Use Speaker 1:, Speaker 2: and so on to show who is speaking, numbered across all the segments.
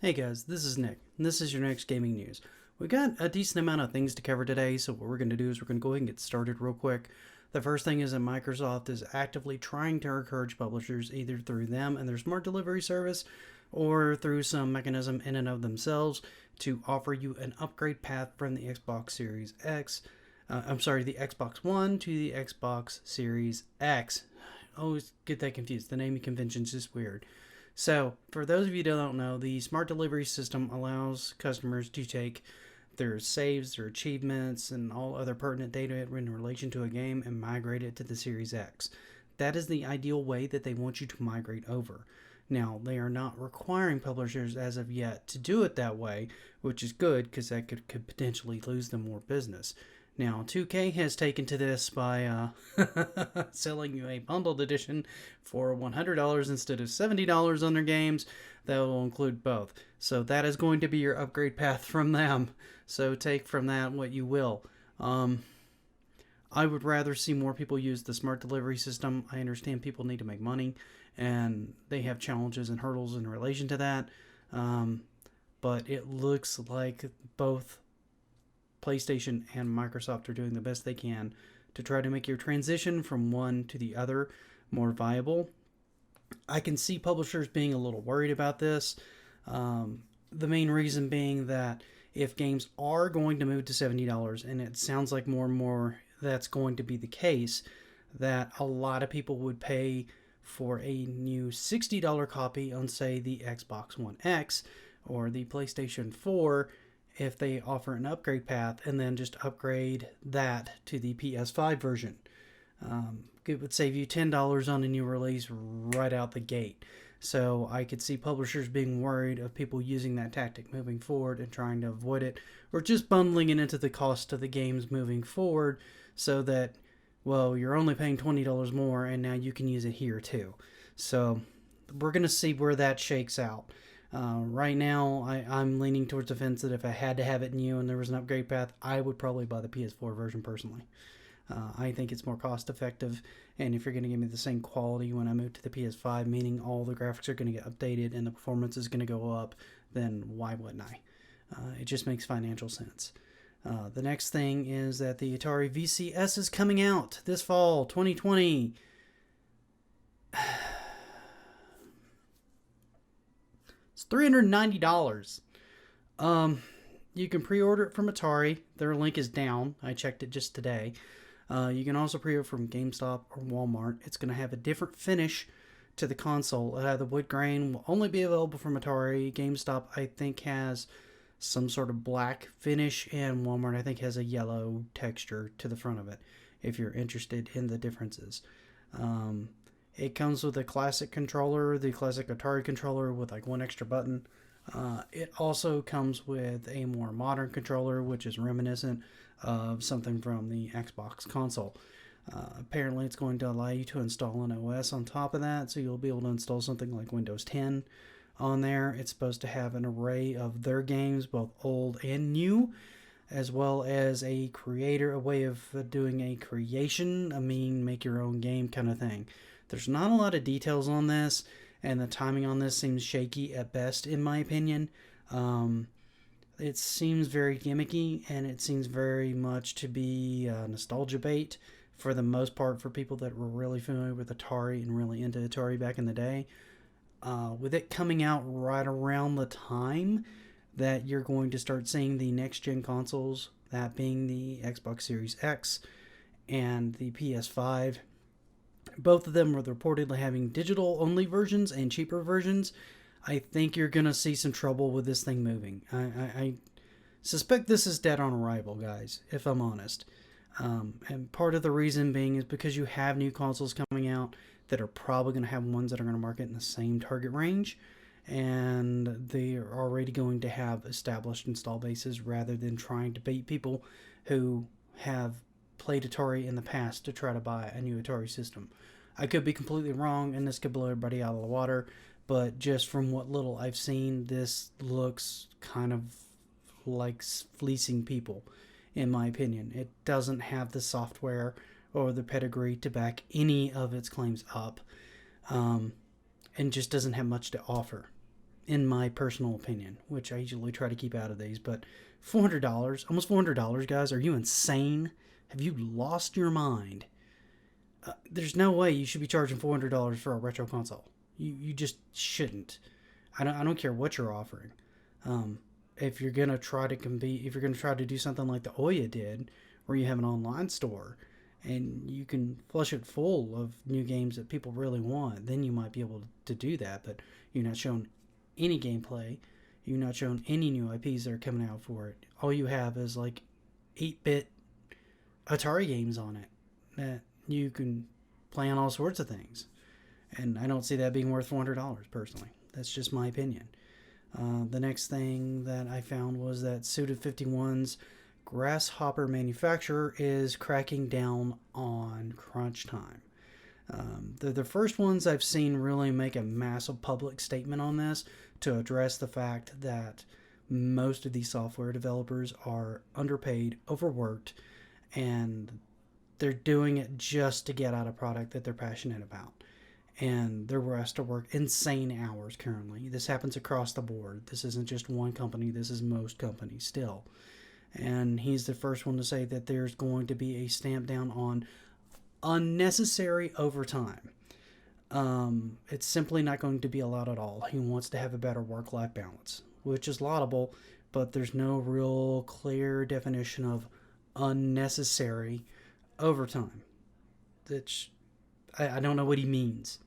Speaker 1: Hey guys, this is Nick, and this is your next gaming news. We got a decent amount of things to cover today, so what we're going to do is we're going to go ahead and get started real quick. The first thing is that Microsoft is actively trying to encourage publishers either through them and their smart delivery service or through some mechanism in and of themselves to offer you an upgrade path from the Xbox Series X. The Xbox One to the Xbox Series X. I always get that confused. The naming convention is just weird. So, for those of you who don't know, the smart delivery system allows customers to take their saves, their achievements, and all other pertinent data in relation to a game and migrate it to the Series X. That is the ideal way that they want you to migrate over. Now, they are not requiring publishers as of yet to do it that way, which is good because that could potentially lose them more business. Now, 2K has taken to this by selling you a bundled edition for $100 instead of $70 on their games. That will include both. So that is going to be your upgrade path from them. So take from that what you will. I would rather see more people use the smart delivery system. I understand people need to make money, and they have challenges and hurdles in relation to that. But it looks like both PlayStation and Microsoft are doing the best they can to try to make your transition from one to the other more viable. I can see publishers being a little worried about this. The main reason being that if games are going to move to $70, and it sounds like more and more that's going to be the case, that a lot of people would pay for a new $60 copy on, say, the Xbox One X or the PlayStation 4 if they offer an upgrade path and then just upgrade that to the PS5 version. It would save you $10 on a new release right out the gate. So I could see publishers being worried of people using that tactic moving forward and trying to avoid it, or just bundling it into the cost of the games moving forward so that, well, you're only paying $20 more and now you can use it here too. So we're going to see where that shakes out. Right now, I'm leaning towards the fence that if I had to have it new and there was an upgrade path, I would probably buy the PS4 version personally. I think it's more cost effective, and if you're going to give me the same quality when I move to the PS5, meaning all the graphics are going to get updated and the performance is going to go up, then why wouldn't I? It just makes financial sense. The next thing is that the Atari VCS is coming out this fall, 2020. It's $390. You can pre-order it from Atari. Their link is down. I checked it just today. You can also pre-order from GameStop or Walmart. It's going to have a different finish to the console. The wood grain will only be available from Atari. GameStop, I think, has some sort of black finish, and Walmart, I think, has a yellow texture to the front of it, if you're interested in the differences. It comes with a classic controller, the classic Atari controller with like one extra button. It also comes with a more modern controller, which is reminiscent of something from the Xbox console. Apparently, it's going to allow you to install an OS on top of that, so you'll be able to install something like Windows 10 on there. It's supposed to have an array of their games, both old and new, as well as a way of doing a creation, make your own game kind of thing. There's not a lot of details on this, and the timing on this seems shaky at best, in my opinion. It seems very gimmicky, and it seems very much to be nostalgia bait for the most part for people that were really familiar with Atari and really into Atari back in the day. With it coming out right around the time that you're going to start seeing the next-gen consoles, that being the Xbox Series X and the PS5, both of them were reportedly having digital-only versions and cheaper versions. I think you're going to see some trouble with this thing moving. I suspect this is dead on arrival, guys, if I'm honest. And part of the reason being is because you have new consoles coming out that are probably going to have ones that are going to market in the same target range, and they are already going to have established install bases rather than trying to bait people who have played Atari in the past to try to buy a new Atari system. I could be completely wrong, and this could blow everybody out of the water, but just from what little I've seen, this looks kind of like fleecing people, in my opinion. It doesn't have the software or the pedigree to back any of its claims up, and just doesn't have much to offer. in my personal opinion, which I usually try to keep out of these. But $400, almost $400, guys, are you insane? Have you lost your mind? There's no way you should be charging $400 for a retro console. You just shouldn't. I don't care what you're offering. If you're gonna try to compete, if you're gonna try to do something like the Oya did, where you have an online store and you can flush it full of new games that people really want, then you might be able to do that. But you're not showing any gameplay. You're not showing any new IPs that are coming out for it. All you have is like 8-bit Atari games on it that you can play on all sorts of things. And I don't see that being worth $400 personally. That's just my opinion. The next thing that I found was that Suda 51's Grasshopper manufacturer is cracking down on crunch time. They're the first ones I've seen really make a massive public statement on this to address the fact that most of these software developers are underpaid, overworked, and they're doing it just to get out a product that they're passionate about. And they're asked to work insane hours currently. This happens across the board. This isn't just one company. This is most companies still. And he's the first one to say that there's going to be a stamp down on unnecessary overtime. It's simply not going to be allowed at all. He wants to have a better work-life balance, which is laudable, but there's no real clear definition of unnecessary overtime. I don't know what he means.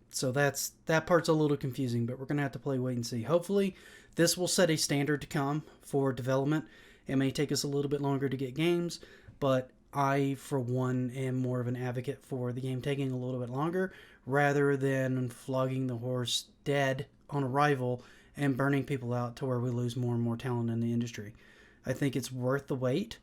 Speaker 1: So that part's a little confusing, but we're going to have to wait and see. Hopefully, this will set a standard to come for development. It may take us a little bit longer to get games, but I, for one, am more of an advocate for the game taking a little bit longer rather than flogging the horse dead on arrival and burning people out to where we lose more and more talent in the industry. I think it's worth the wait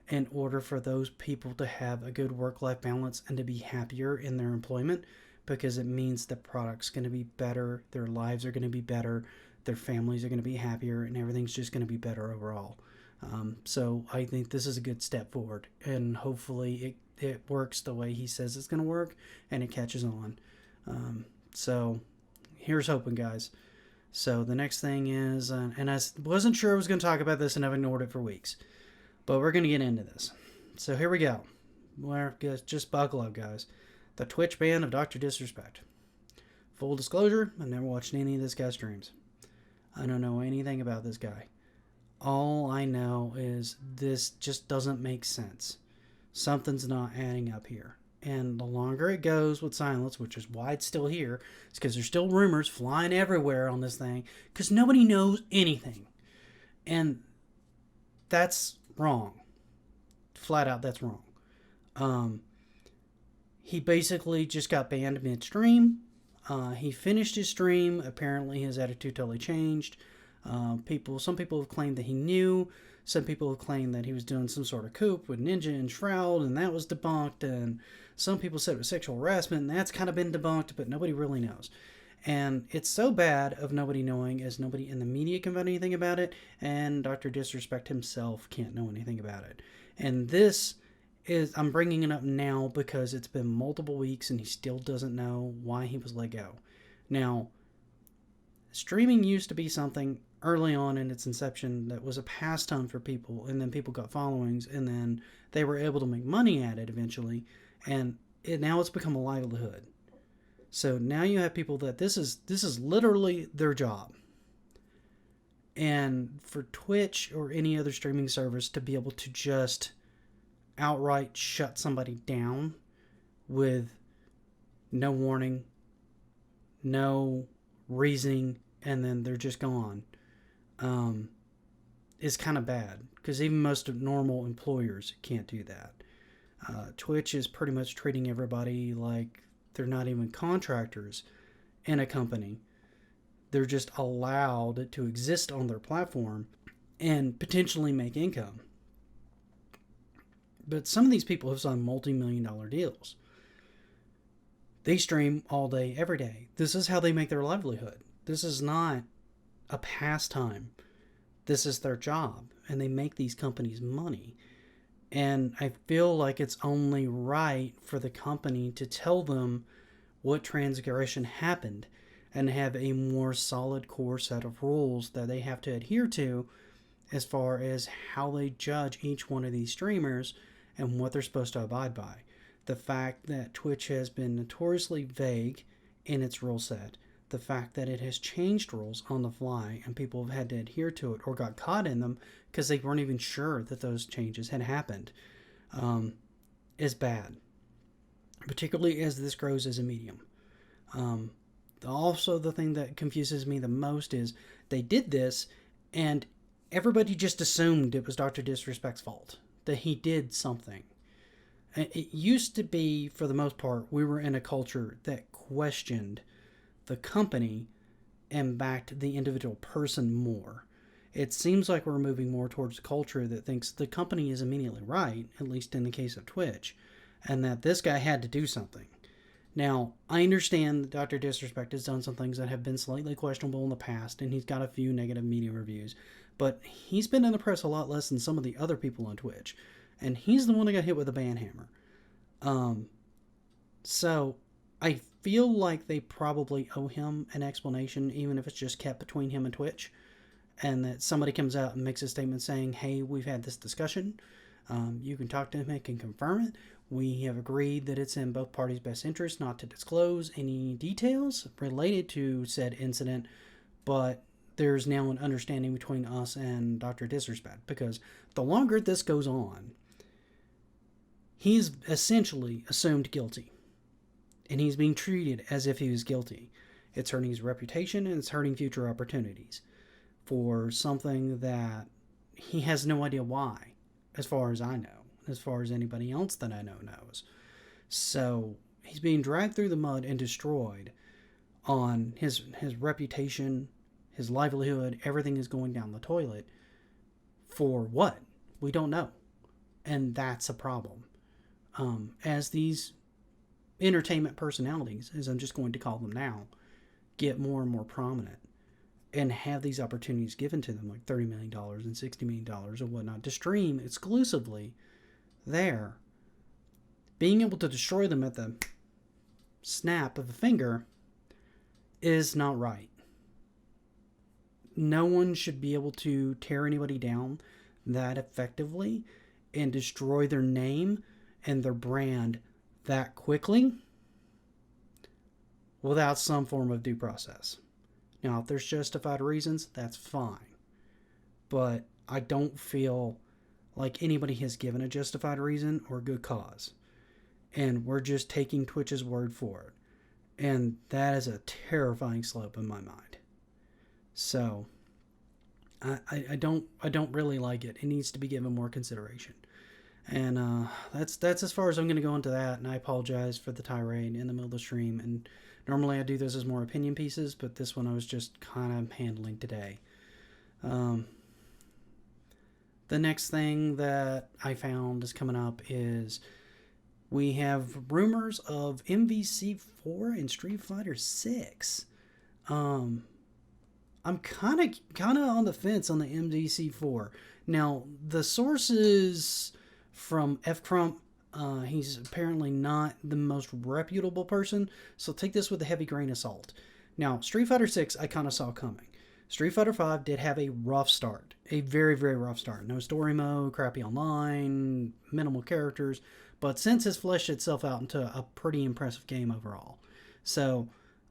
Speaker 1: in order for those people to have a good work-life balance and to be happier in their employment, because it means the product's going to be better, their lives are going to be better, their families are going to be happier, and everything's just going to be better overall. So I think this is a good step forward, and hopefully it works the way he says it's going to work, and it catches on. So here's hoping, guys. So the next thing is, and I wasn't sure I was going to talk about this, and I've ignored it for weeks, but we're going to get into this. So here we go. Just buckle up, guys. The Twitch ban of Dr. Disrespect. Full disclosure, I've never watched any of this guy's streams. I don't know anything about this guy. All I know is this just doesn't make sense. Something's not adding up here. And the longer it goes with silence, which is why it's still here, it's because there's still rumors flying everywhere on this thing, because nobody knows anything. And that's wrong. Flat out, that's wrong. He basically just got banned midstream. He finished his stream. Apparently his attitude totally changed. Some people have claimed that he knew. Some people have claimed that he was doing some sort of coup with Ninja and Shroud, and that was debunked. And some people said it was sexual harassment, and that's kind of been debunked, but nobody really knows. And it's so bad of nobody knowing, as nobody in the media can find anything about it, and Dr. Disrespect himself can't know anything about it. And this is, I'm bringing it up now because it's been multiple weeks and he still doesn't know why he was let go. Now, streaming used to be something early on in its inception that was a pastime for people, and then people got followings, and then they were able to make money at it eventually, and now it's become a livelihood. So now you have people that this is literally their job. And for Twitch or any other streaming service to be able to just outright shut somebody down with no warning, no reasoning, and then they're just gone, is kind of bad, because even most normal employers can't do that. Twitch is pretty much treating everybody like they're not even contractors in a company. They're just allowed to exist on their platform and potentially make income. But some of these people have signed multi-million-dollar deals. They stream all day, every day. This is how they make their livelihood. This is not a pastime. This is their job, and they make these companies money. And I feel like it's only right for the company to tell them what transgression happened, and have a more solid core set of rules that they have to adhere to as far as how they judge each one of these streamers and what they're supposed to abide by. The fact that Twitch has been notoriously vague in its rule set, the fact that it has changed rules on the fly and people have had to adhere to it or got caught in them because they weren't even sure that those changes had happened, is bad, particularly as this grows as a medium. Also, the thing that confuses me the most is they did this and everybody just assumed it was Dr. Disrespect's fault, that he did something. It used to be, for the most part, we were in a culture that questioned the company and backed the individual person more. It seems like we're moving more towards a culture that thinks the company is immediately right, at least in the case of Twitch, and that this guy had to do something. Now, I understand that Dr. Disrespect has done some things that have been slightly questionable in the past, and he's got a few negative media reviews, but he's been in the press a lot less than some of the other people on Twitch, and he's the one that got hit with a ban hammer. So I feel like they probably owe him an explanation, even if it's just kept between him and Twitch, and that somebody comes out and makes a statement saying, hey, we've had this discussion. You can talk to him and can confirm it. We have agreed that it's in both parties' best interest not to disclose any details related to said incident, but there's now an understanding between us and Dr. Disrespect, because the longer this goes on, he's essentially assumed guilty, and he's being treated as if he was guilty. It's hurting his reputation, and it's hurting future opportunities for something that he has no idea why, as far as I know, as far as anybody else that I know knows. So he's being dragged through the mud and destroyed on his reputation, his livelihood. Everything is going down the toilet. For what? We don't know. And that's a problem. As these entertainment personalities, as I'm just going to call them now, get more and more prominent and have these opportunities given to them, like $30 million and $60 million or whatnot, to stream exclusively there, being able to destroy them at the snap of a finger is not right. No one should be able to tear anybody down that effectively and destroy their name and their brand that quickly without some form of due process. Now, if there's justified reasons, that's fine. But I don't feel like anybody has given a justified reason or good cause. And we're just taking Twitch's word for it. And that is a terrifying slope in my mind. So, I don't really like it. It needs to be given more consideration. And that's as far as I'm going to go into that. And I apologize for the tirade in the middle of the stream. And normally I do this as more opinion pieces, but this one I was just kind of handling today. The next thing that I found is coming up is we have rumors of MVC4 and Street Fighter 6. I'm kind of on the fence on the MVC4. Now, the sources from F. Crump, he's apparently not the most reputable person, so take this with a heavy grain of salt. Now, Street Fighter 6 I kind of saw coming. Street Fighter 5 did have a rough start. A very, very rough start. No story mode, crappy online, minimal characters, but since has fleshed itself out into a pretty impressive game overall. So,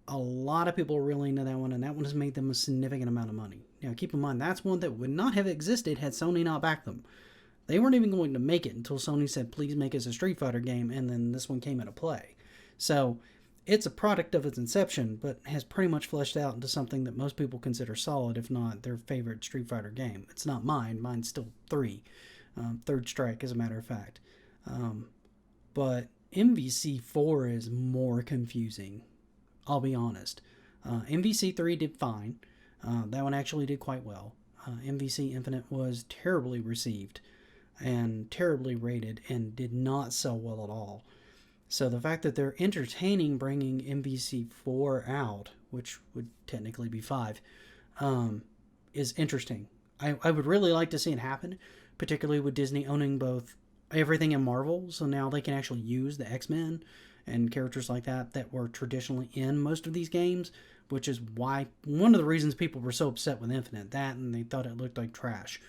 Speaker 1: a lot of people are really into that one, and that one has made them a significant amount of money. Now, keep in mind, that's one that would not have existed had Sony not backed them. They weren't even going to make it until Sony said, please make us a Street Fighter game, and then this one came into play. So, it's a product of its inception, but has pretty much fleshed out into something that most people consider solid, if not their favorite Street Fighter game. It's not mine. Mine's still 3. Third Strike, as a matter of fact. But MVC4 is more confusing. I'll be honest. MVC3 did fine. That one actually did quite well. MVC Infinite was terribly received and terribly rated and did not sell well at all. So the fact that they're entertaining bringing MVC4 out, which would technically be 5, is interesting. I would really like to see it happen, particularly with Disney owning both everything in Marvel, so now they can actually use the X-Men and characters like that were traditionally in most of these games, which is why one of the reasons people were so upset with Infinite, that and they thought it looked like trash.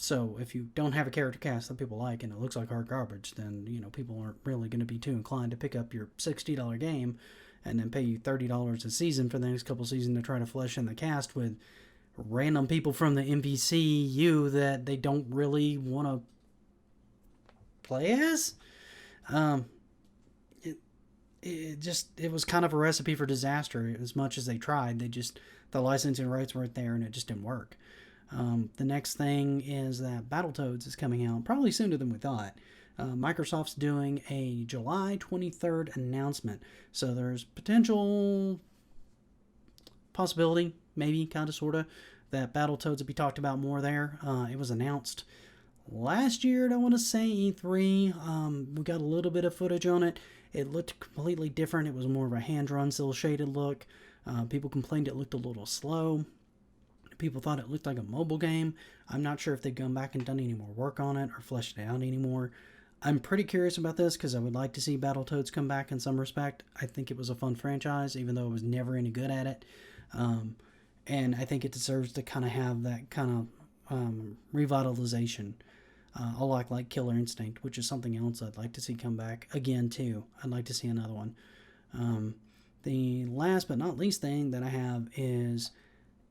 Speaker 1: So if you don't have a character cast that people like and it looks like hard garbage, then people aren't really going to be too inclined to pick up your $60 game and then pay you $30 a season for the next couple seasons to try to flesh in the cast with random people from the MVCU that they don't really want to play as. It was kind of a recipe for disaster. As much as they tried, the licensing rights weren't there and it just didn't work. The next thing is that Battletoads is coming out probably sooner than we thought. Microsoft's doing a July 23rd announcement, so there's potential possibility, maybe, kind of, sort of, that Battletoads will be talked about more there. It was announced last year, I want to say, E3. We got a little bit of footage on it. It looked completely different. It was more of a hand-drawn, cel-shaded look. People complained it looked a little slow. People thought it looked like a mobile game. I'm not sure if they've gone back and done any more work on it or fleshed it out anymore. I'm pretty curious about this because I would like to see Battletoads come back in some respect. I think it was a fun franchise, even though I was never any good at it. And I think it deserves to kind of have that kind of revitalization. A lot like Killer Instinct, which is something else I'd like to see come back again too. I'd like to see another one. The last but not least thing that I have is,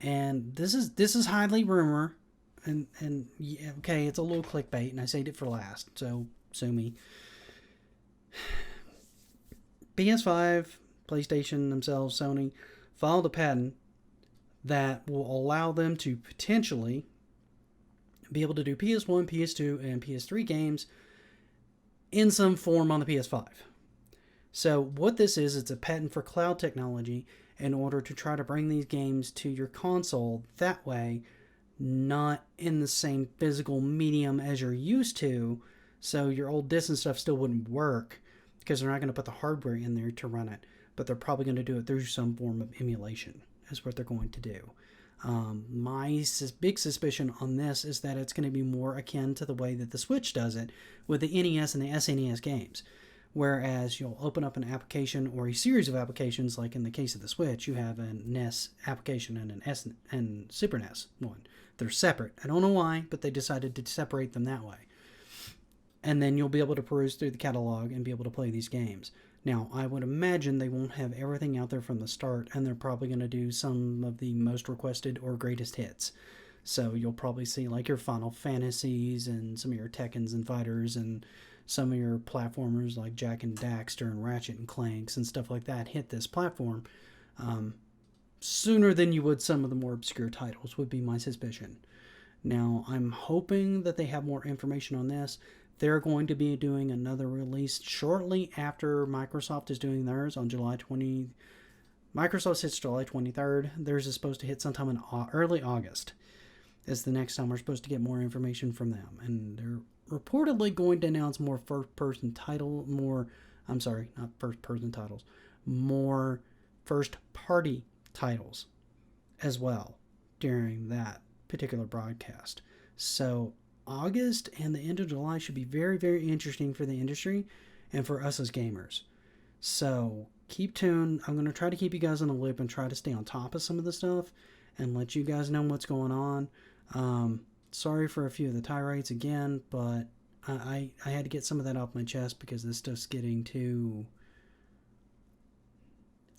Speaker 1: and this is highly rumor, and yeah, okay, it's a little clickbait, and I saved it for last, so sue me. PS5, PlayStation themselves, Sony, filed a patent that will allow them to potentially be able to do PS1, PS2, and PS3 games in some form on the PS5. So what this is, it's a patent for cloud technology in order to try to bring these games to your console that way, not in the same physical medium as you're used to, so your old disc and stuff still wouldn't work because they're not going to put the hardware in there to run it, but they're probably going to do it through some form of emulation is what they're going to do. My big suspicion on this is that it's going to be more akin to the way that the Switch does it with the NES and the SNES games. Whereas you'll open up an application or a series of applications, like in the case of the Switch, you have a NES application and an S and Super NES one. They're separate. I don't know why, but they decided to separate them that way. And then you'll be able to peruse through the catalog and be able to play these games. Now, I would imagine they won't have everything out there from the start, and they're probably going to do some of the most requested or greatest hits. So you'll probably see like your Final Fantasies and some of your Tekkens and Fighters and some of your platformers like Jak and Daxter and Ratchet and Clanks and stuff like that hit this platform sooner than you would some of the more obscure titles, would be my suspicion. Now, I'm hoping that they have more information on this. They're going to be doing another release shortly after Microsoft is doing theirs on July 20. Microsoft hits July 23rd. Theirs is supposed to hit sometime in early August. Is the next time we're supposed to get more information from them. And they're reportedly going to announce more first-person title, more first-party titles as well during that particular broadcast. So August and the end of July should be very, very interesting for the industry and for us as gamers. So keep tuned. I'm going to try to keep you guys in the loop and try to stay on top of some of the stuff and let you guys know what's going on. Sorry for a few of the tirades again, but I had to get some of that off my chest because this stuff's getting too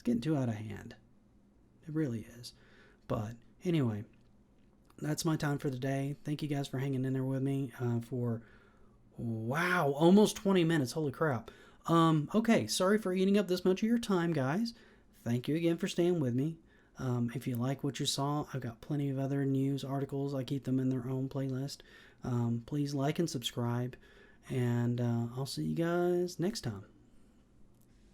Speaker 1: out of hand. It really is. But anyway, that's my time for today. Thank you guys for hanging in there with me for, wow, almost 20 minutes. Holy crap. Okay, sorry for eating up this much of your time, guys. Thank you again for staying with me. If you like what you saw, I've got plenty of other news articles. I keep them in their own playlist. Please like and subscribe, and I'll see you guys next time.